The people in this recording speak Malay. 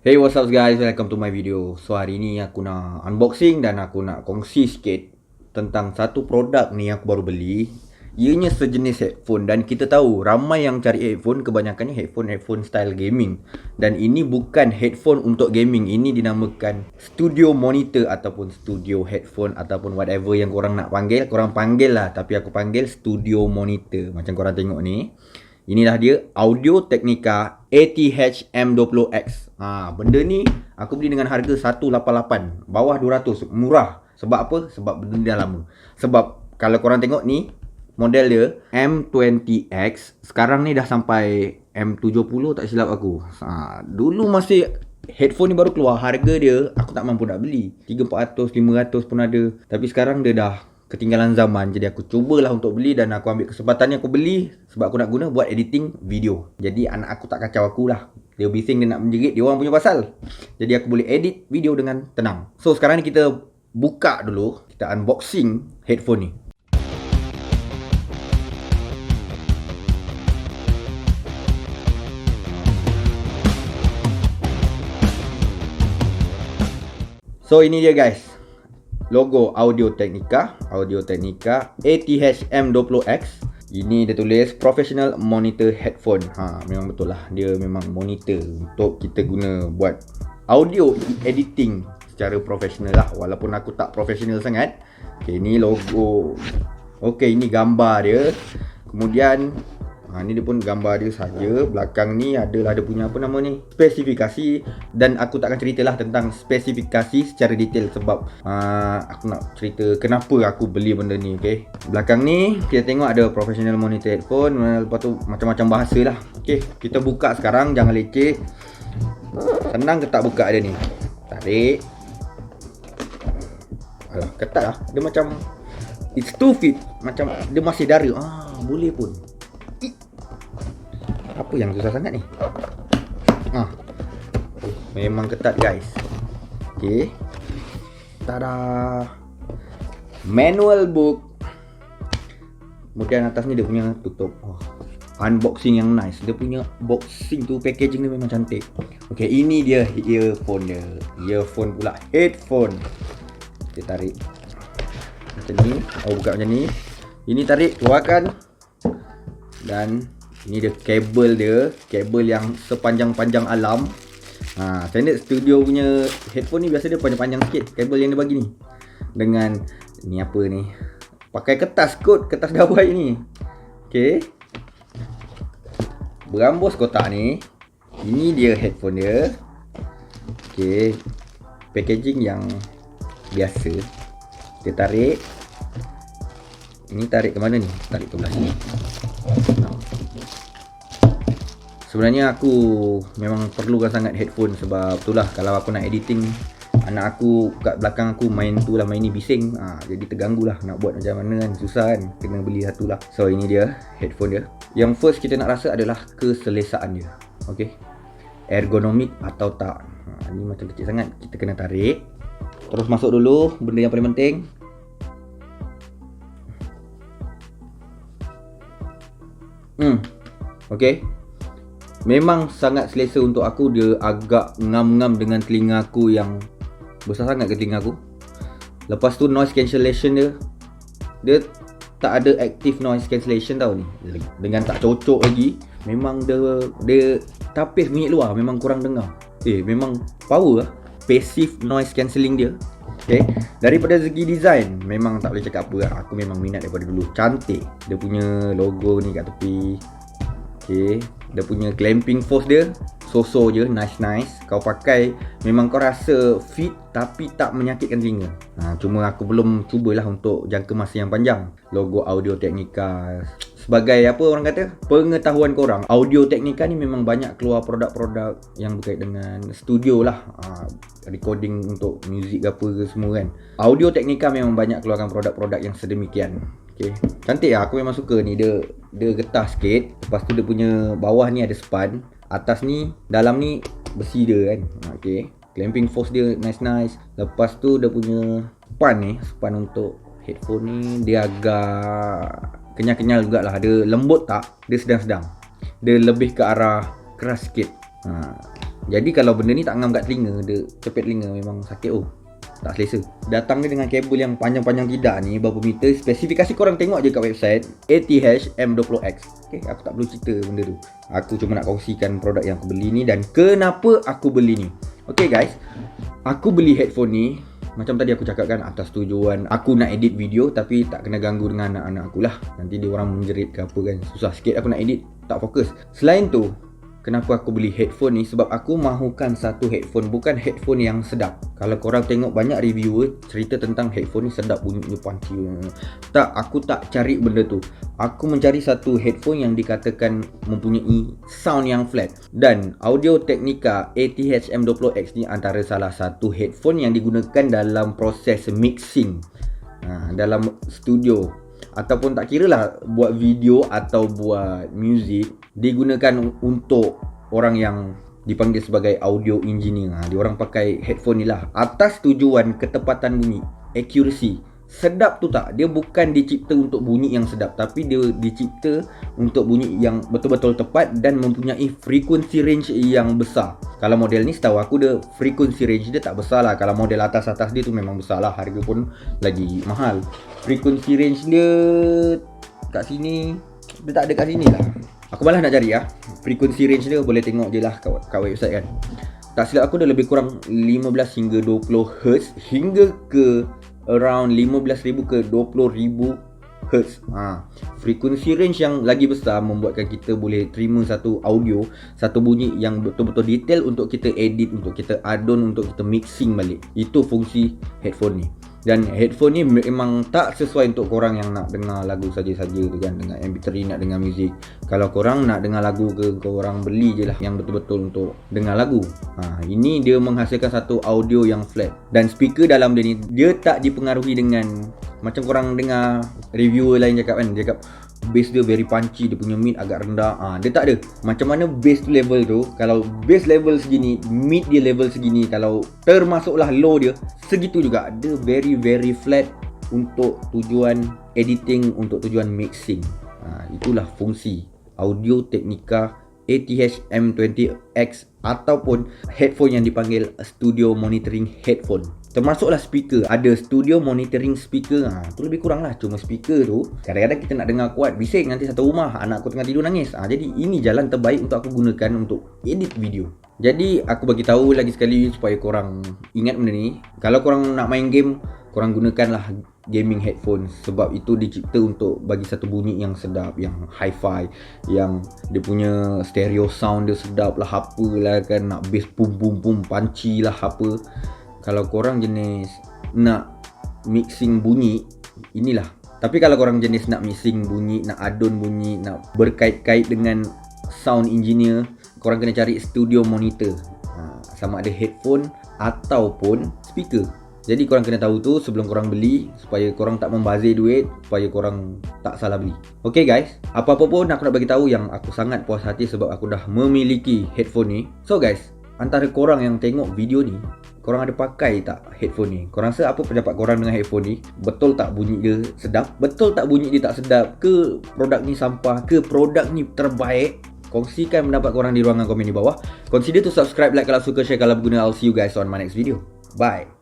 Hey, what's up guys, welcome to my video. So hari ni aku nak unboxing dan aku nak kongsi sikit tentang satu produk ni yang aku baru beli. Ianya sejenis headphone dan kita tahu ramai yang cari headphone, kebanyakannya headphone style gaming. Dan ini bukan headphone untuk gaming, ini dinamakan studio monitor ataupun studio headphone ataupun whatever yang korang nak panggil. Korang panggil lah, tapi aku panggil studio monitor. Macam korang tengok ni. Inilah dia, Audio Technica ATH M20X. Benda ni aku beli dengan harga 188, bawah 200, murah. Sebab apa? Sebab benda ni dah lama. Sebab kalau korang tengok ni, model dia M20X, sekarang ni dah sampai M70 tak silap aku. Dulu masih headphone ni baru keluar, harga dia aku tak mampu nak beli. 300, 400 pun ada. Tapi sekarang dia dah ketinggalan zaman. Jadi aku cubalah untuk beli dan aku ambil kesempatannya aku beli sebab aku nak guna buat editing video. Jadi anak aku tak kacau aku lah. Dia bising, dia nak menjerit, dia orang punya pasal. Jadi aku boleh edit video dengan tenang. So sekarang ni kita buka dulu, kita unboxing headphone ni. So ini dia guys, logo Audio Technica ATH M20X. Ini dia tulis Professional Monitor Headphone. Memang betul lah, dia memang monitor untuk kita guna buat audio editing secara profesional lah. Walaupun aku tak profesional sangat. Okay, ini logo. Okay, ini gambar dia. Kemudian ni dia pun gambar dia saja. Belakang ni adalah dia punya apa nama ni, spesifikasi. Dan aku takkan ceritalah tentang spesifikasi secara detail sebab aku nak cerita kenapa aku beli benda ni. Okay, belakang ni kita tengok ada professional monitor headphone. Lepas tu macam-macam bahasa lah. Okay, kita buka sekarang, jangan leceh. Senang ke tak buka dia ni? Tarik. Alah, ketat lah. Dia macam it's too fit. Macam dia masih dara. Boleh pun. Apa yang susah sangat ni? Memang ketat guys. Okay, tada, manual book. Kemudian atas ni dia punya tutup. Unboxing yang nice. Dia punya boxing tu, packaging dia memang cantik. Okay, ini dia earphone dia. Earphone pula, headphone. Kita tarik macam ni. Buka macam ni. Ini tarik, keluarkan. Dan ini dia kabel dia, kabel yang sepanjang-panjang alam. Standard studio punya headphone ni biasa dia panjang-panjang sikit kabel yang dia bagi ni. Dengan ni apa ni? Pakai kertas kot, kertas dawai ni. Okey. Berambus kotak ni. Ini dia headphone dia. Okey. Packaging yang biasa. Kita tarik. Ini tarik ke mana ni? Tarik ke belah sini. Sebenarnya aku memang perlukan sangat headphone sebab itulah kalau aku nak editing, anak aku kat belakang aku main tu lah, main ni bising. Jadi terganggu lah nak buat macam mana kan, susah kan, kena beli satu lah. So ini dia headphone dia. Yang first kita nak rasa adalah keselesaan dia. Okay, ergonomik atau tak. Ini macam kecil sangat, kita kena tarik. Terus masuk dulu benda yang paling penting. Okay, memang sangat selesa untuk aku. Dia agak ngam-ngam dengan telinga aku yang besar sangat ke telinga aku. Lepas tu noise cancellation dia tak ada active noise cancellation tau ni. Dengan tak cocok lagi. Memang dia tapis bunyi luar, memang kurang dengar. Memang power lah. Passive noise cancelling dia. Okay, daripada segi design memang tak boleh cakap apa lah. Aku memang minat daripada dulu. Cantik. Dia punya logo ni kat tepi. Okay, dia punya clamping force dia so-so je, nice. Kau pakai memang kau rasa fit tapi tak menyakitkan telinga. Cuma aku belum cubalah untuk jangka masa yang panjang. Logo Audio Technica. Sebagai apa orang kata, pengetahuan korang, Audio Technica ni memang banyak keluar produk-produk yang berkait dengan studio lah. Recording untuk music ke apa ke semua kan. Audio Technica memang banyak keluarkan produk-produk yang sedemikian. Okay, cantik lah, aku memang suka ni. Dia getah sikit. Lepas tu dia punya bawah ni ada span. Atas ni, dalam ni besi dia kan. Okay, clamping force dia nice. Lepas tu dia punya span untuk headphone ni, dia agak kenyal-kenyal jugalah. Dia lembut tak, dia sedang-sedang. Dia lebih ke arah keras sikit. Jadi kalau benda ni tak ngam kat telinga, dia cepet telinga, memang sakit tak selesa. Datang dia dengan kabel yang panjang-panjang tidak ni, berapa meter. Spesifikasi korang tengok je kat website ATH M20X. Okay, aku tak perlu cerita benda tu. Aku cuma nak kongsikan produk yang aku beli ni dan kenapa aku beli ni. Okay guys, aku beli headphone ni macam tadi aku cakap kan, atas tujuan aku nak edit video tapi tak kena ganggu dengan anak-anak aku lah. Nanti dia orang menjerit ke apa kan, susah sikit aku nak edit, tak fokus. Selain tu, kenapa aku beli headphone ni? Sebab aku mahukan satu headphone, bukan headphone yang sedap. Kalau korang tengok banyak reviewer cerita tentang headphone ni sedap, bunyinya punchy. Tak, aku tak cari benda tu. Aku mencari satu headphone yang dikatakan mempunyai sound yang flat. Dan Audio Technica ATH M20X ni antara salah satu headphone yang digunakan dalam proses mixing dalam studio. Ataupun tak kira lah buat video atau buat music, digunakan untuk orang yang dipanggil sebagai audio engineer. Dia orang pakai headphone ni lah atas tujuan ketepatan bunyi, accuracy. Sedap tu tak, dia bukan dicipta untuk bunyi yang sedap, tapi dia dicipta untuk bunyi yang betul-betul tepat dan mempunyai frequency range yang besar. Kalau model ni setahu aku dia frequency range dia tak besar lah. Kalau model atas-atas dia tu memang besar lah, harga pun lagi mahal. Frequency range dia kat sini, dia tak ada kat sini lah. Aku malah nak cari frequency range dia, boleh tengok je lah kat website kan. Tak silap aku dia lebih kurang 15 hingga 20 Hz hingga ke around 15,000 ke 20,000 Hz. Frequency range yang lagi besar membuatkan kita boleh terima satu audio, satu bunyi yang betul-betul detail untuk kita edit, untuk kita adon, untuk kita mixing balik. Itu fungsi headphone ni. Dan headphone ni memang tak sesuai untuk korang yang nak dengar lagu saja-saja tu kan, dengan MP3 nak dengar muzik. Kalau korang nak dengar lagu ke, korang beli je lah yang betul-betul untuk dengar lagu. Ini dia menghasilkan satu audio yang flat. Dan speaker dalam dia ni, dia tak dipengaruhi dengan macam korang dengar reviewer lain cakap kan, dia cakap bass dia very punchy, dia punya mid agak rendah. Dia tak ada. Macam mana bass tu level tu, kalau bass level segini, mid dia level segini, kalau termasuklah low dia segitu juga. Dia very very flat untuk tujuan editing, untuk tujuan mixing. Itulah fungsi Audio Technica ATH M20X ataupun headphone yang dipanggil studio monitoring headphone. Termasuklah speaker, ada studio monitoring speaker. Tu lebih kurang lah, cuma speaker tu kadang-kadang kita nak dengar kuat, bising nanti satu rumah anak aku tengah tidur nangis. Jadi ini jalan terbaik untuk aku gunakan untuk edit video. Jadi aku bagi tahu lagi sekali supaya korang ingat benda ni. Kalau korang nak main game, korang gunakanlah gaming headphone, sebab itu dicipta untuk bagi satu bunyi yang sedap, yang hi-fi, yang dia punya stereo sound dia sedap lah, apalah kan, nak bass boom boom boom punchy lah apa. Kalau korang jenis nak mixing bunyi, inilah. Tapi kalau korang jenis nak mixing bunyi, nak adon bunyi, nak berkait-kait dengan sound engineer, korang kena cari studio monitor. Sama ada headphone ataupun speaker. Jadi korang kena tahu tu sebelum korang beli, supaya korang tak membazir duit, supaya korang tak salah beli. Okay guys, apa-apa pun aku nak bagi tahu yang aku sangat puas hati sebab aku dah memiliki headphone ni. So guys, antara korang yang tengok video ni, korang ada pakai tak headphone ni? Korang rasa apa pendapat korang dengan headphone ni? Betul tak bunyi dia sedap? Betul tak bunyi dia tak sedap? Ke produk ni sampah? Ke produk ni terbaik? Kongsikan pendapat korang di ruangan komen di bawah. Consider to subscribe, like kalau suka, share kalau berguna. I'll see you guys on my next video. Bye.